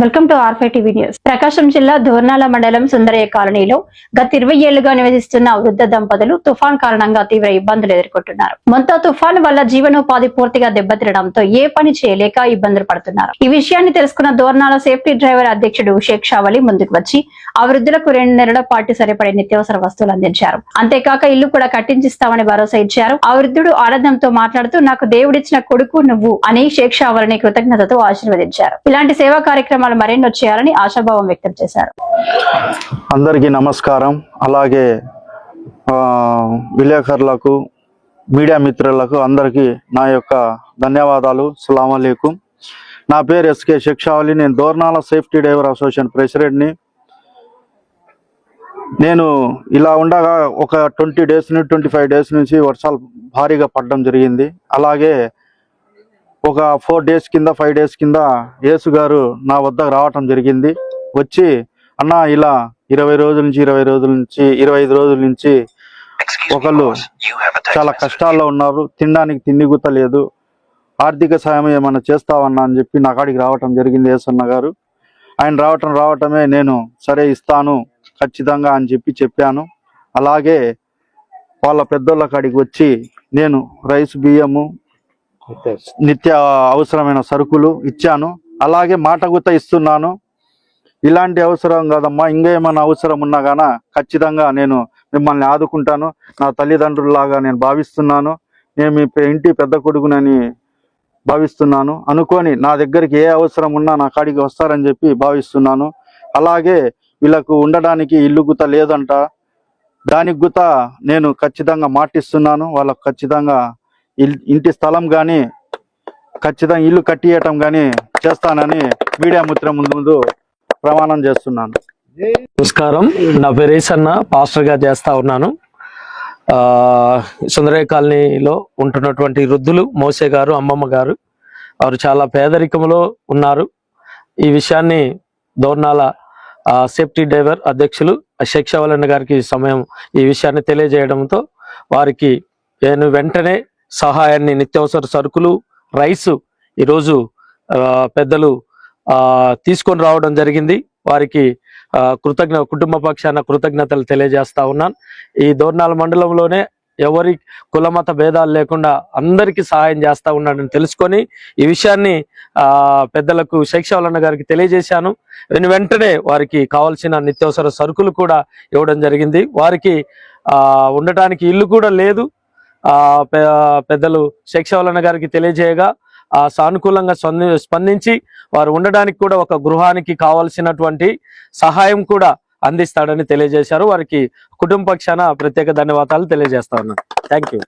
Welcome to ఆర్ఫై TV news. Prakasam జిల్లా దోర్నాల మండలం సుందరయ్య కాలనీలో గత 20 ఏళ్లుగా నివసిస్తున్న వృద్ధ దంపతులు తుఫాన్ కారణంగా తీవ్ర ఇబ్బందులు ఎదుర్కొంటున్నారు. మొంతా తుఫాన్ వల్ల జీవనోపాధి పూర్తిగా దెబ్బతినడంతో ఏ పని చేయలేక ఇబ్బందులు పడుతున్నారు. ఈ విషయాన్ని తెలుసుకున్న దోర్నాల సేఫ్టీ డ్రైవర్ అధ్యక్షుడు షేక్ షావలి ముందుకు వచ్చి ఆ వృద్ధులకు 2 నెలల పాటు సరిపడే నిత్యావసర వస్తువులు అందించారు. అంతేకాక ఇల్లు కూడా కట్టించిస్తామని భరోసా ఇచ్చారు. ఆ వృద్ధుడు ఆనందంతో మాట్లాడుతూ, నాకు దేవుడిచ్చిన కొడుకు నువ్వు అని షేక్ షావలిని కృతజ్ఞతతో ఆశీర్వదించారు. ఇలాంటి సేవా కార్యక్రమాలు మరెన్నో వచ్చేయాలని ఆశాభావం వ్యక్తం చేశారు. అందరికీ నమస్కారం. అలాగే విలేకరులకు, మీడియా మిత్రులకు అందరికీ నా యొక్క ధన్యవాదాలు. సలాం అలైకుం. నా పేరు ఎస్కే షేక్ షావలి. నేను దోర్నాల సేఫ్టీ డ్రైవర్ అసోసియేషన్ ప్రెసిడెంట్ని. నేను ఇలా ఉండగా ఒక 20 డేస్ నుంచి 25 డేస్ నుంచి వర్షాలు భారీగా పడడం జరిగింది. అలాగే ఒక 4 డేస్ కింద 5 డేస్ కింద యేసు గారు నా వద్దకు రావటం జరిగింది. వచ్చి అన్న ఇలా 25 రోజుల నుంచి ఒకళ్ళు చాలా కష్టాల్లో ఉన్నారు, తినడానికి తిండి గుత్త లేదు, ఆర్థిక సాయం ఏమన్నా చేస్తావన్నా అని చెప్పి నా కాడికి రావటం జరిగింది యేసన్న గారు. ఆయన రావటమే నేను సరే ఇస్తాను ఖచ్చితంగా అని చెప్పాను. అలాగే వాళ్ళ పెద్దోళ్ళ కాడికి వచ్చి నేను రైస్, బియ్యము, నిత్య అవసరమైన సరుకులు ఇచ్చాను. అలాగే మాట గుత్త ఇస్తున్నాను. ఇలాంటి అవసరం కాదమ్మా, ఇంకా ఏమైనా అవసరం ఉన్నా గానా ఖచ్చితంగా నేను మిమ్మల్ని ఆదుకుంటాను, నా తల్లిదండ్రుల్లాగా నేను భావిస్తున్నాను, నేను మీ ఇంటి పెద్ద కొడుకునని భావిస్తున్నాను అనుకొని నా దగ్గరికి ఏ అవసరం ఉన్నా నా కాడికి వస్తారని చెప్పి భావిస్తున్నాను. అలాగే వీళ్ళకు ఉండడానికి ఇల్లు గుత లేదంట, దానికి గుత నేను ఖచ్చితంగా మాటిస్తున్నాను. వాళ్ళకు ఖచ్చితంగా ఇంటి స్థలం కానీ ఖచ్చితంగా ఇల్లు కట్టియటం కానీ చేస్తానని మీడియా మిత్రం ముందు ప్రమాణం చేస్తున్నాను. నమస్కారం, నా పేరు యేసన్న, పాస్టర్గా చేస్తా ఉన్నాను. సుందరయ్య కాలనీలో ఉంటున్నటువంటి వృద్ధులు మోసే గారు, అమ్మమ్మ గారు, వారు చాలా పేదరికంలో ఉన్నారు. ఈ విషయాన్ని దోర్నాల సేఫ్టీ డ్రైవర్ అధ్యక్షులు షేక్ షావలి గారికి ఈ విషయాన్ని తెలియజేయడంతో వారికి నేను వెంటనే సహాయాన్ని, నిత్యావసర సరుకులు, రైసు ఈరోజు పెద్దలు తీసుకొని రావడం జరిగింది. వారికి కుటుంబ పక్షాన కృతజ్ఞతలు తెలియజేస్తా ఉన్నాను. ఈ దోర్నాల మండలంలోనే ఎవరి కులమత భేదాలు లేకుండా అందరికీ సహాయం చేస్తా ఉన్నాడని తెలుసుకొని ఈ విషయాన్ని పెద్దలకు షేక్ షావలి గారికి తెలియజేశాను. వెంటనే వారికి కావాల్సిన నిత్యావసర సరుకులు కూడా ఇవ్వడం జరిగింది. వారికి ఉండటానికి ఇల్లు కూడా లేదు. పెద్దలు షేక్ షావలి గారికి తెలియజేయగా సానుకూలంగా స్పందించి వారు ఉండడానికి కూడా ఒక గృహానికి కావాల్సినటువంటి సహాయం కూడా అందిస్తాడని తెలియజేశారు. వారికి కుటుంబ పక్షాన ప్రత్యేక ధన్యవాదాలు తెలియజేస్తా ఉన్నాను. Thank you.